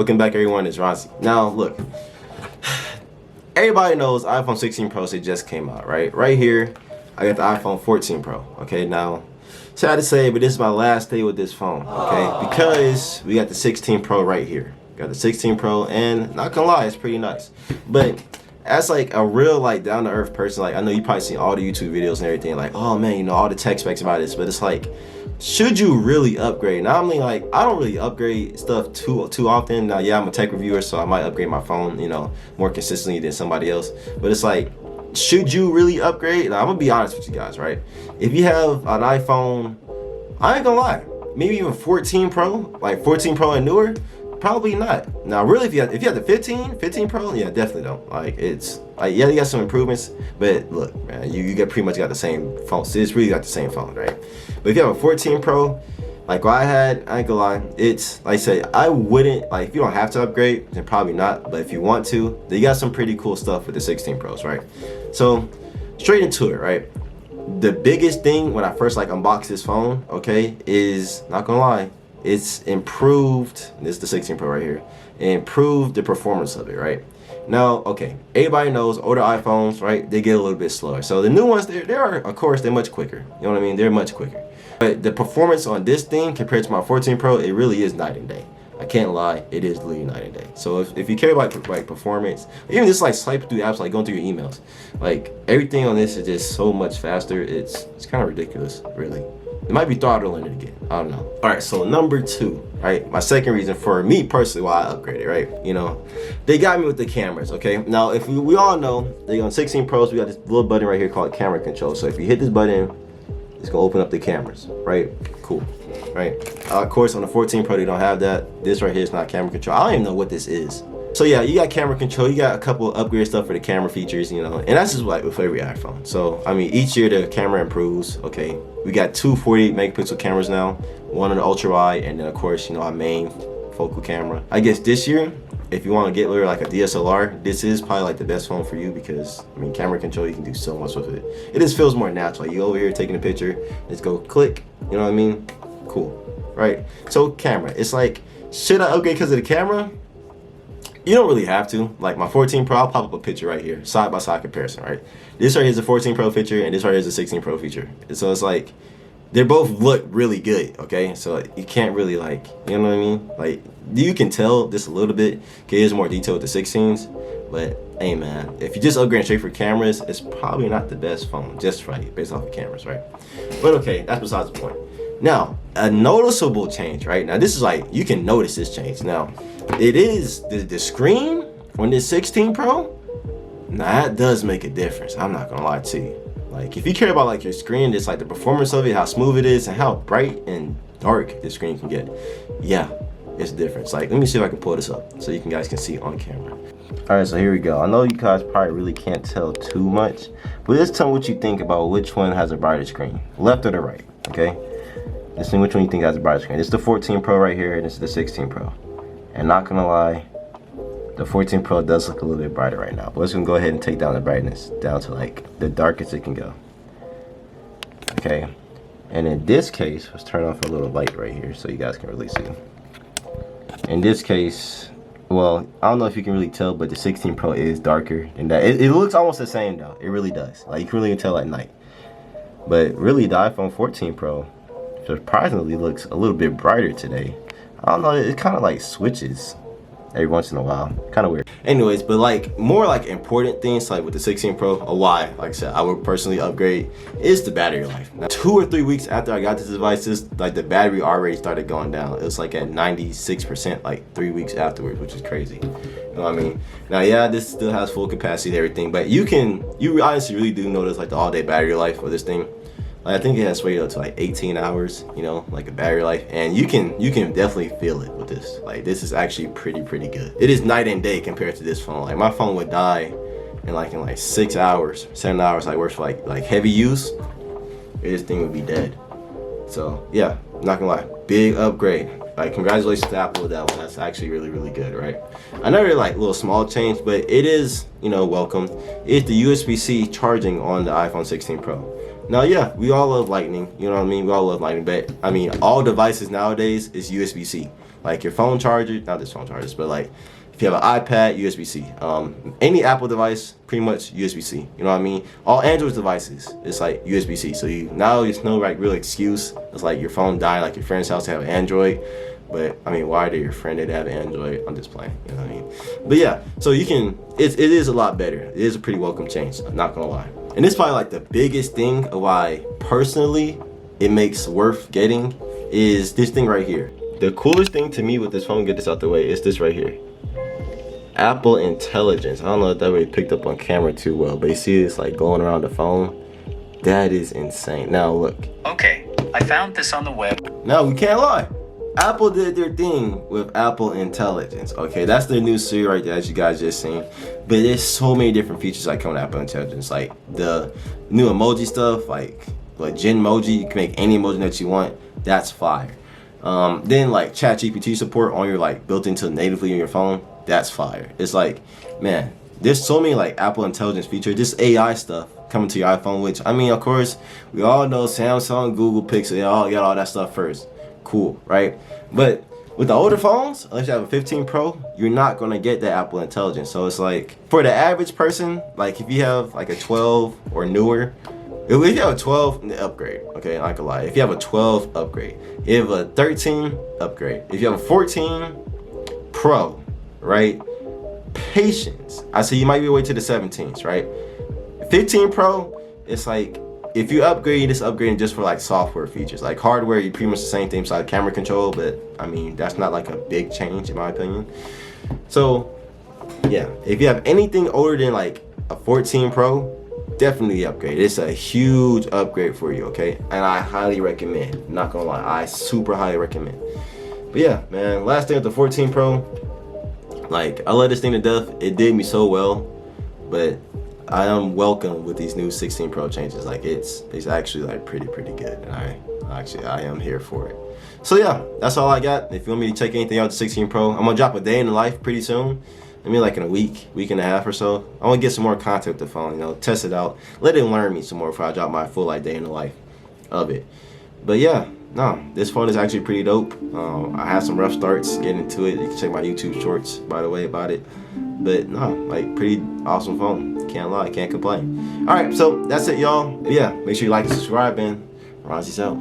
Welcome back, everyone. It's ronz. Now, look, everybody knows iPhone 16 Pro just came out, right? Right here, I got the iPhone 14 Pro. Okay, now, sad to say, but this is my last day with this phone. Okay, because we got the 16 Pro right here. Got the 16 Pro, and not gonna lie, it's pretty nice. But as like a real like down to earth person, like I know you probably seen all the YouTube videos and everything, like, oh man, you know all the tech specs about this, but it's like, should you really upgrade? Now, I mean, like, I don't really upgrade stuff too often. Now, yeah, I'm a tech reviewer, so I might upgrade my phone, you know, more consistently than somebody else. But it's like, should you really upgrade? Now, I'm gonna be honest with you guys, right? If you have an iPhone, I ain't gonna lie, maybe even 14 Pro, like 14 Pro and newer, probably not. Now, really, if you have the 15 Pro, yeah, definitely don't. Like, it's like, yeah, you got some improvements, but look, man, you pretty much got the same phone. So it's really got the same phone, right? But if you have a 14 Pro, like what I had, I ain't gonna lie, it's like I said, I wouldn't, like, if you don't have to upgrade, then probably not. But if you want to, then you got some pretty cool stuff with the 16 Pros, right? So straight into it, right? The biggest thing when I first like unboxed this phone, okay, is, not gonna lie, it's improved. This is the 16 Pro right here. It improved the performance of it, right? Now, okay, everybody knows older iPhones, right? They get a little bit slower. So the new ones, they are, of course, they're much quicker. You know what I mean? They're much quicker. But the performance on this thing compared to my 14 Pro, it really is night and day. I can't lie, it is literally night and day. So if you care about like performance, even just like swiping through apps, like going through your emails, like everything on this is just so much faster. It's kind of ridiculous, really. It might be throttling it again. I don't know. All right, so number two, right? My second reason for me personally why I upgraded, right? You know, they got me with the cameras, okay? Now, if we all know, they on 16 Pros, we got this little button right here called camera control. So if you hit this button, it's gonna open up the cameras, right? Cool, right? Of course, on the 14 Pro, they don't have that. This right here is not camera control. I don't even know what this is. So yeah, you got camera control, you got a couple of upgrade stuff for the camera features, you know, and that's just like with every iPhone. So, I mean, each year the camera improves, okay? We got two 48 megapixel cameras now, one on the ultra wide, and then of course, you know, our main focal camera. I guess this year, if you want to get like a DSLR, this is probably like the best phone for you because, I mean, camera control, you can do so much with it. It just feels more natural. Like you over here taking a picture, just go click, you know what I mean? Cool, right? So camera, it's like, should I upgrade because of the camera? You don't really have to. Like my 14 Pro, I'll pop up a picture right here, side by side comparison, right? This right here is a 14 Pro feature, and this right here is a 16 Pro feature. And so it's like, they both look really good, okay? So you can't really like, you know what I mean? Like, you can tell just a little bit, okay, there's more detail with the 16s, but hey man, if you just upgrade straight for cameras, it's probably not the best phone, just right, based off of cameras, right? But okay, that's besides the point. Now, a noticeable change, right? Now this is like, you can notice this change. Now, it is the screen on this 16 Pro, now that does make a difference. I'm not gonna lie to you. Like, if you care about like your screen, it's like the performance of it, how smooth it is, and how bright and dark the screen can get. Yeah, it's a difference. Like, let me see if I can pull this up so you guys can see on camera. All right, so here we go. I know you guys probably really can't tell too much, but just tell me what you think about which one has a brighter screen, left or the right, okay? Let's see which one you think has a brighter screen. This is the 14 Pro right here, and this is the 16 Pro. And not gonna lie, the 14 Pro does look a little bit brighter right now. But let's go ahead and take down the brightness down to like the darkest it can go. Okay. And in this case, let's turn off a little light right here so you guys can really see. In this case, well, I don't know if you can really tell, but the 16 Pro is darker than that. It looks almost the same though. It really does. Like, you can really tell at night. But really, the iPhone 14 Pro surprisingly looks a little bit brighter today. I don't know, it kind of like switches every once in a while. Kind of weird. Anyways, but like more like important things like with the 16 Pro, or why, like I said, I would personally upgrade, is the battery life. Now, 2 or 3 weeks after I got this device, like the battery already started going down. It was like at 96% like 3 weeks afterwards, which is crazy. You know what I mean? Now, yeah, this still has full capacity and everything, but you honestly really do notice like the all-day battery life of this thing. Like, I think it has rated up to like 18 hours, you know, like a battery life, and you can definitely feel it with this. Like, this is actually pretty good. It is night and day compared to this phone. Like, my phone would die in like 6 hours, 7 hours, like worth for like heavy use. This thing would be dead. So yeah, not gonna lie, big upgrade. Like, congratulations to Apple with that one. That's actually really good, right? Another like little small change, but it is, you know, welcome. It's the USB-C charging on the iPhone 16 Pro. Now, yeah, we all love Lightning, you know what I mean? We all love Lightning, but I mean, all devices nowadays is USB-C. Like your phone charger, not this phone charger, but like if you have an iPad, USB-C. Any Apple device, pretty much USB-C. You know what I mean? All Android devices, it's like USB-C. So now there's no like real excuse. It's like your phone died, like your friend's house to have an Android. But I mean, why did your friend have an Android? I'm just playing. You know what I mean? But yeah, so you can. It is a lot better. It is a pretty welcome change. I'm not gonna lie. And this is probably like the biggest thing of why personally it makes worth getting is this thing right here. The coolest thing to me with this phone, get this out the way, is this right here. Apple Intelligence. I don't know if that really picked up on camera too well, but you see this like going around the phone. That is insane. Now look. Okay, I found this on the web. Now we can't lie. Apple did their thing with Apple Intelligence. Okay, that's their new Siri right there, as you guys just seen. But there's so many different features like coming with Apple Intelligence, like the new emoji stuff, like Genmoji. You can make any emoji that you want. That's fire. Then like ChatGPT support on your like built into natively on your phone. That's fire. It's like, man, there's so many like Apple Intelligence features, just AI stuff coming to your iPhone. Which I mean, of course, we all know Samsung, Google Pixel, they all got all that stuff first. Cool, right? But with the older phones, unless you have a 15 Pro, you're not gonna get that Apple Intelligence. So it's like for the average person, like if you have like a 12 or newer, if you have a 12, upgrade. Okay, I'm not gonna lie. If you have a 12, upgrade. If you have a 13, upgrade. If you have a 14 Pro, right? Patience. I say you might be away to the 17s, right? 15 Pro, it's like if you upgrade, you're just upgrading just for like software features. Like hardware, you pretty much the same thing besides camera control, but I mean that's not like a big change in my opinion. So yeah, if you have anything older than like a 14 Pro, definitely upgrade. It's a huge upgrade for you, okay? And I highly recommend. Not gonna lie, I super highly recommend. But yeah, man, last thing with the 14 Pro, like I love this thing to death. It did me so well, but I am welcome with these new 16 Pro changes. Like it's actually like pretty good, and I am here for it. So yeah, that's all I got. If you want me to check anything out with the 16 Pro, I'm gonna drop a day in the life pretty soon. I mean, like in a week and a half or so. I want to get some more content with the phone, you know, test it out, let it learn me some more before I drop my full like day in the life of it. But yeah, no, this phone is actually pretty dope. I had some rough starts getting into it. You can check my YouTube shorts, by the way, about it. But no, like pretty awesome phone. Can't lie, can't complain. All right, so that's it, y'all. But yeah, make sure you like and subscribe, and ronz out.